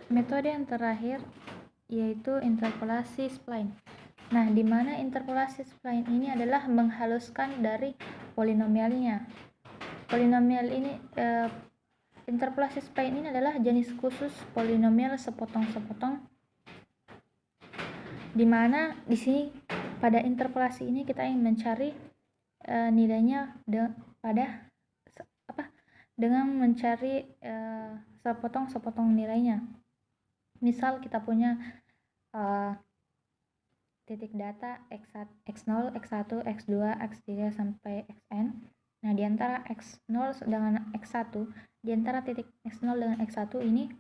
Metode yang terakhir yaitu interpolasi spline. Nah, di mana interpolasi spline ini adalah menghaluskan dari polinomialnya. Polinomial ini interpolasi spline ini adalah jenis khusus polinomial sepotong-sepotong, di mana di sini pada interpolasi ini kita ingin mencari nilainya dengan mencari sepotong-sepotong nilainya. Misal kita punya titik data x0, x1, x2, x3 sampai xn. Nah, di antara x0 dengan x1, di antara titik x0 dengan x1 ini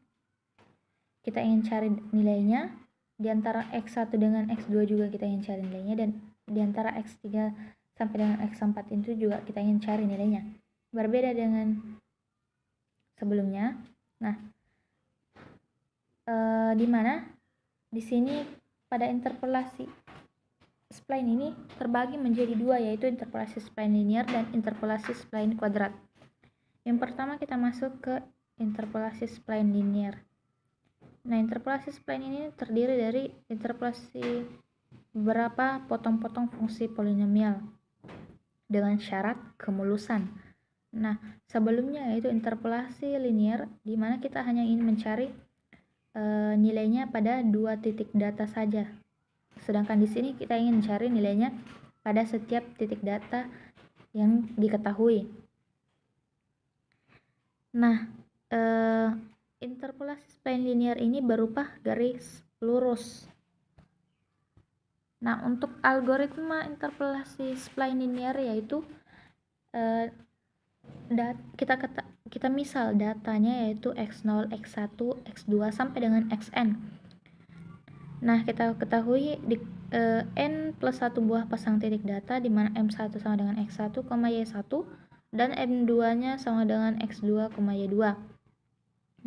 kita ingin cari nilainya. Di antara x1 dengan x2 juga kita ingin cari nilainya, dan di antara x3 sampai dengan x4 itu juga kita ingin cari nilainya. Berbeda dengan sebelumnya. Nah, di mana di sini pada interpolasi spline ini terbagi menjadi dua, yaitu interpolasi spline linear dan interpolasi spline kuadrat. Yang pertama kita masuk ke interpolasi spline linear. Nah, interpolasi spline ini terdiri dari interpolasi beberapa potong-potong fungsi polinomial dengan syarat kemulusan. Nah, sebelumnya yaitu interpolasi linear, di mana kita hanya ingin mencari nilainya pada dua titik data saja. Sedangkan di sini kita ingin mencari nilainya pada setiap titik data yang diketahui. Nah, interpolasi spline linear ini berupa garis lurus. Nah, untuk algoritma interpolasi spline linear yaitu kita misal datanya yaitu x0, x1, x2 sampai dengan xn. Nah, kita ketahui di n plus 1 buah pasang titik data, di mana m1 sama dengan x1, y1, dan m2-nya sama dengan x2, y2.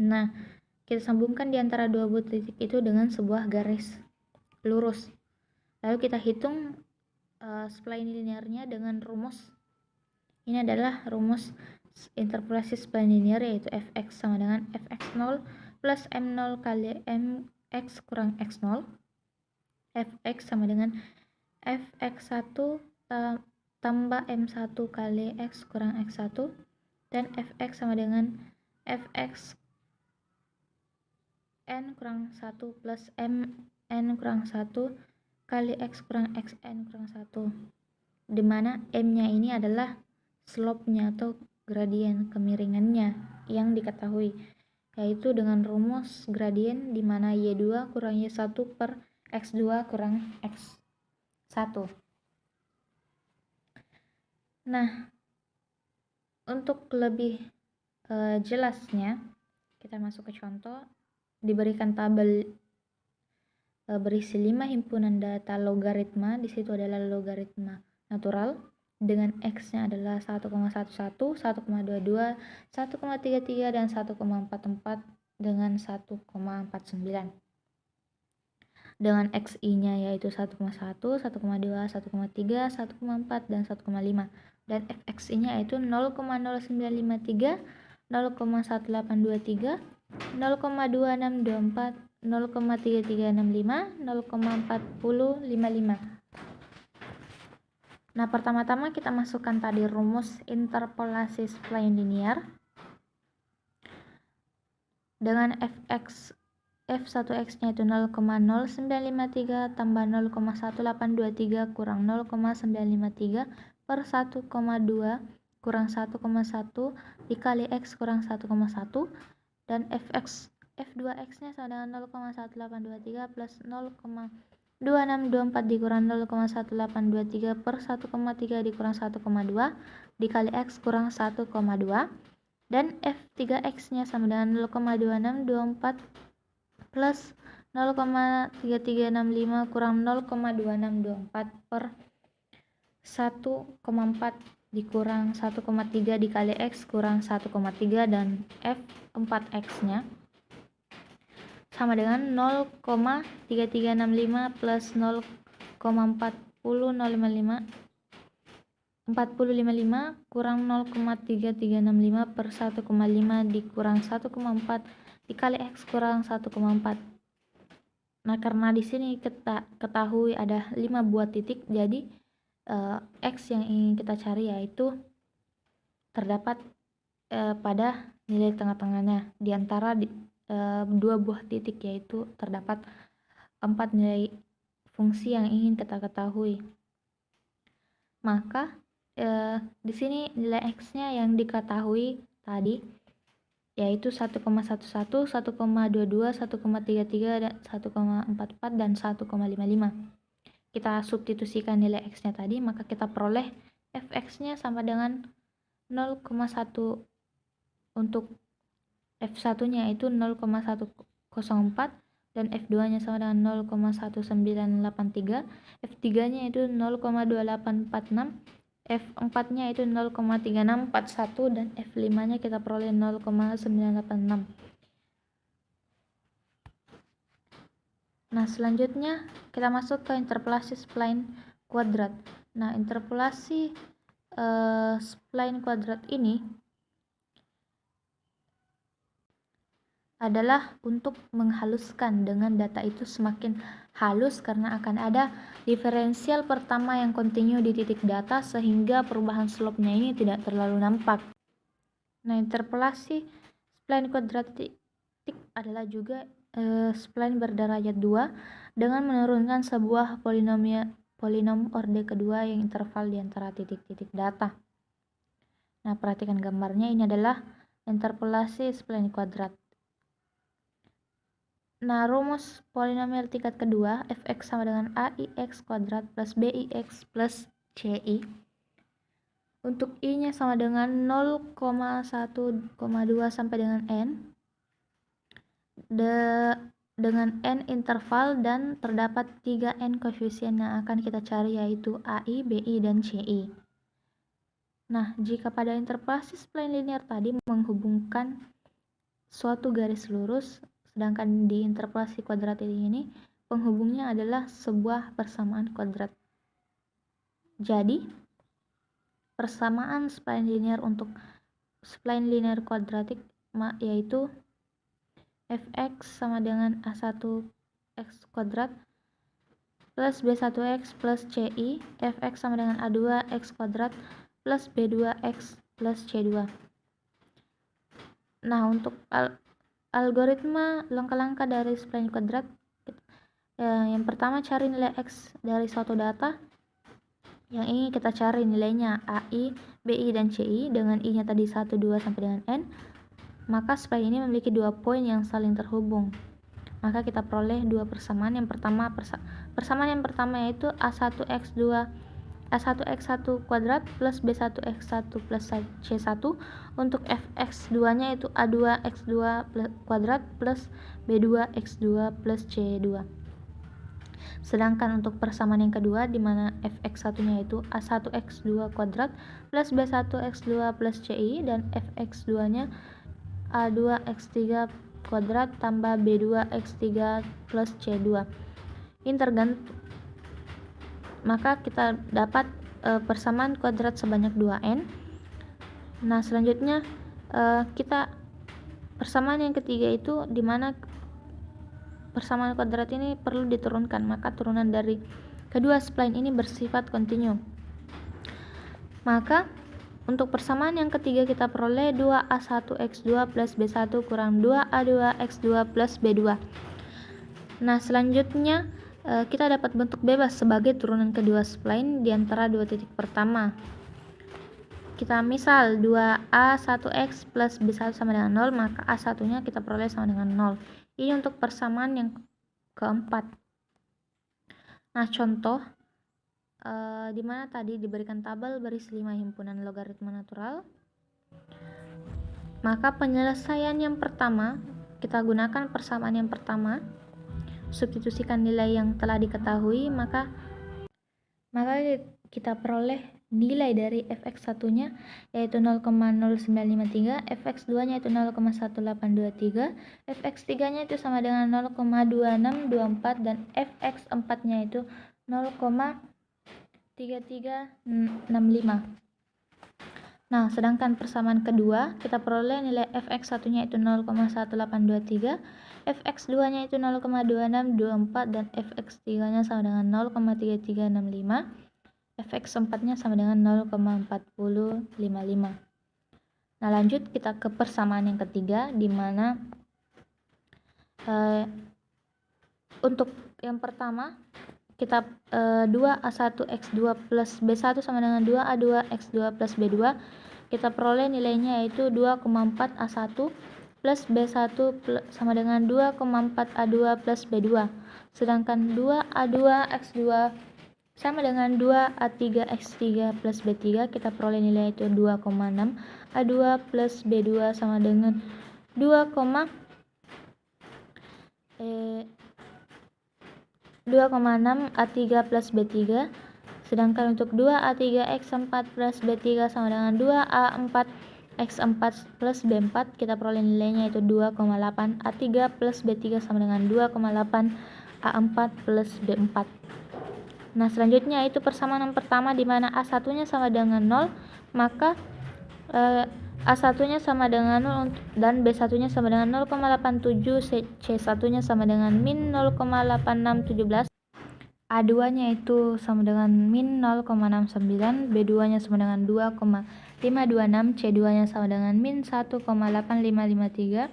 Nah, kita sambungkan di antara dua buah titik itu dengan sebuah garis lurus. Lalu kita hitung spline linearnya dengan rumus. Ini adalah rumus interpolasi spline linear, yaitu fx sama dengan fx0 plus m0 kali mx kurang x0. Fx sama dengan fx1 tambah m1 kali x kurang x1, dan fx sama dengan fx n kurang 1 plus mn kurang 1 kali x kurang xn kurang 1, di mana m-nya ini adalah slope-nya atau gradien kemiringannya yang diketahui, yaitu dengan rumus gradien, di mana y2 kurang y1 per x2 kurang x1. Nah, untuk lebih jelasnya kita masuk ke contoh. Diberikan tabel berisi 5 himpunan data logaritma. Di situ adalah logaritma natural dengan x-nya adalah 1,11, 1,22, 1,33 dan 1,44 dengan 1,49. Dengan xi-nya yaitu 1,1, 1,2, 1,3, 1,4 dan 1,5. Dan fxi-nya yaitu 0,0953, 0,1823, 0,2624, 0,3365, 0,4055. Nah, pertama-tama kita masukkan tadi rumus interpolasi spline linear dengan f1x-nya itu 0,0953 tambah 0,1823 kurang 0,953 per 1,2 kurang 1,1 dikali x kurang 1,1, dan f2x-nya sama dengan 0,1823 plus 0,2624 dikurang 0,1823 per 1,3 dikurang 1,2 dikali x kurang 1,2, dan f3x-nya sama dengan 0,2624 plus 0,3365 kurang 0,2624 per 1,4 dikurang 1,3 dikali x kurang 1,3, dan f4x-nya sama dengan 0,3365 plus 0,4055 kurang 0,3365 per 1,5 dikurang 1,4 dikali X kurang 1,4. Nah, karena di sini kita ketahui ada 5 buah titik, jadi X yang ingin kita cari yaitu terdapat pada nilai tengah-tengahnya di antara 2 buah titik, yaitu terdapat 4 nilai fungsi yang ingin kita ketahui. Maka di sini nilai X-nya yang diketahui tadi yaitu 1,11, 1,22, 1,33, 1,44 dan 1,55. Kita substitusikan nilai X-nya tadi, maka kita peroleh Fx-nya sama dengan 0,1. Untuk F1-nya itu 0,104 dan F2-nya sama dengan 0,1983, F3-nya itu 0,2846, F4-nya itu 0,3641 dan F5-nya kita peroleh 0,986. Nah, selanjutnya kita masuk ke interpolasi spline kuadrat. Nah, interpolasi spline kuadrat ini adalah untuk menghaluskan dengan data itu semakin halus karena akan ada diferensial pertama yang kontinu di titik data sehingga perubahan slope-nya ini tidak terlalu nampak. Nah, interpolasi spline kuadratik adalah juga spline berderajat 2 dengan menurunkan sebuah polinom orde kedua yang interval di antara titik-titik data. Nah, perhatikan gambarnya, ini adalah interpolasi spline kuadrat. Nah, rumus polinomial tingkat kedua fx sama dengan aix kuadrat plus bix plus ci. Untuk i-nya sama dengan 0,1,2 sampai dengan n. Dengan n interval dan terdapat 3n koefisien yang akan kita cari yaitu ai, bi, dan ci. Nah, jika pada interpolasi spline linear tadi menghubungkan suatu garis lurus, sedangkan di interpolasi kuadratik ini penghubungnya adalah sebuah persamaan kuadrat. Jadi, persamaan spline linear untuk spline linear kuadratik yaitu fx sama dengan a1x kuadrat plus b1x plus ci, fx sama dengan a2x kuadrat plus b2x plus c2. Nah, untuk algoritma langkah-langkah dari spline kuadrat, yang pertama cari nilai X dari suatu data yang ingin kita cari nilainya AI, BI, dan CI dengan I-nya tadi 1, 2, sampai dengan N. Maka spline ini memiliki 2 poin yang saling terhubung. Maka kita peroleh 2 persamaan. Yang pertama, persamaan yang pertama yaitu A1x1 kuadrat plus B1x1 plus C1. Untuk fx2 nya itu A2x2 kuadrat plus B2x2 plus C2. Sedangkan untuk persamaan yang kedua di mana fx1 nya itu A1x2 kuadrat plus B1x2 plus CI dan fx2 nya A2x3 kuadrat tambah B2x3 plus C2. Ini tergantung. Maka kita dapat persamaan kuadrat sebanyak 2n. Nah, selanjutnya kita persamaan yang ketiga itu di mana persamaan kuadrat ini perlu diturunkan, maka turunan dari kedua spline ini bersifat kontinu. Maka untuk persamaan yang ketiga kita peroleh 2a1x2 plus b1 kurang 2a2x2 plus b2. Nah, selanjutnya kita dapat bentuk bebas sebagai turunan kedua spline di antara dua titik pertama. Kita misal 2a1x plus b1 sama dengan 0, maka a1-nya kita peroleh sama dengan 0. Ini untuk persamaan yang keempat. Nah, contoh di mana tadi diberikan tabel berisi 5 himpunan logaritma natural. Maka penyelesaian yang pertama, kita gunakan persamaan yang pertama, substitusikan nilai yang telah diketahui, maka kita peroleh nilai dari fx1-nya yaitu 0,0953, fx2-nya itu 0,1823, fx3-nya itu sama dengan 0,2624 dan fx4-nya itu 0,3365. Nah, sedangkan persamaan kedua, kita peroleh nilai fx satunya itu 0,1823, fx 2-nya itu 0,2624, dan fx 3-nya sama dengan 0,3365, fx 4-nya sama dengan 0,4055. Nah, lanjut kita ke persamaan yang ketiga, di mana untuk yang pertama, kita 2A1X2 plus B1 sama dengan 2A2X2 plus B2, kita peroleh nilainya yaitu 2,4A1 plus B1 sama dengan 2,4A2 plus B2. Sedangkan 2A2X2 sama dengan 2A3X3 plus B3, kita peroleh nilai yaitu 2,6. A2 plus B2 sama dengan 2,6 A3 plus B3. Sedangkan untuk 2A3X4 plus B3 sama dengan 2A4X4 plus B4, kita peroleh nilainya yaitu 2,8. A3 plus B3 sama dengan 2,8 A4 plus B4. Nah, selanjutnya itu persamaan yang pertama, di mana A1-nya sama dengan 0, maka A1-nya sama dengan 0 dan B1-nya sama dengan 0,87, C1-nya sama dengan min 0,8617, A2-nya itu sama dengan min 0,69, B2-nya sama dengan 2,526, C2-nya sama dengan min 1,8553,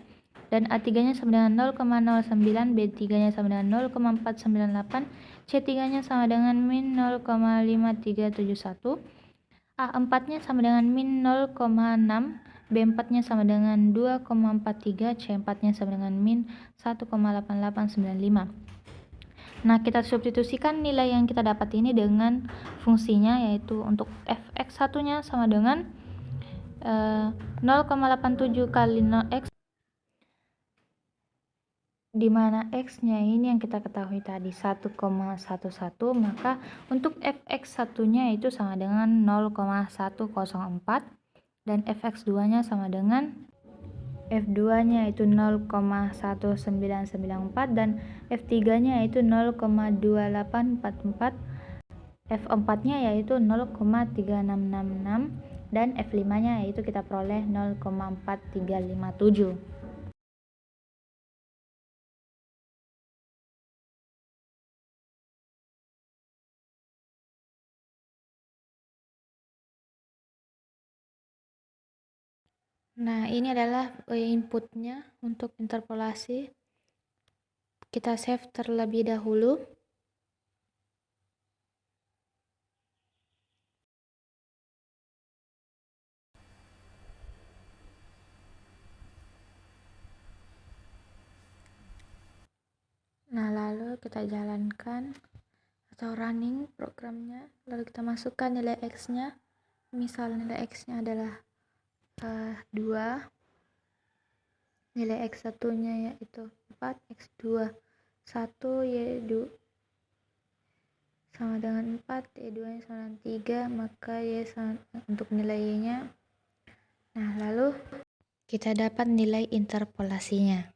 dan A3-nya sama dengan 0,09, B3-nya sama dengan 0,498, C3-nya sama dengan min 0,5371, A4-nya sama dengan min 0,6, B4-nya sama dengan 2,43, C4-nya sama dengan min 1,8895. Nah, kita substitusikan nilai yang kita dapat ini dengan fungsinya, yaitu untuk fx satunya sama dengan 0,87 kali 0x, di mana x-nya ini yang kita ketahui tadi 1,11, maka untuk fx satunya itu sama dengan 0,104, dan fx 2-nya sama dengan F2-nya itu 0,1994, dan F3-nya yaitu 0,2844, F4-nya yaitu 0,3666, dan F5-nya yaitu kita peroleh 0,4357. Nah, ini adalah inputnya untuk interpolasi. Kita save terlebih dahulu. Nah, lalu kita jalankan atau running programnya, lalu kita masukkan nilai x-nya. Misal nilai x-nya adalah 2, nilai x1 nya yaitu 4, x2 1, y2 sama dengan 4, y2 nya sama dengan 3, maka y sama untuk nilai y nya. Nah, lalu kita dapat nilai interpolasinya.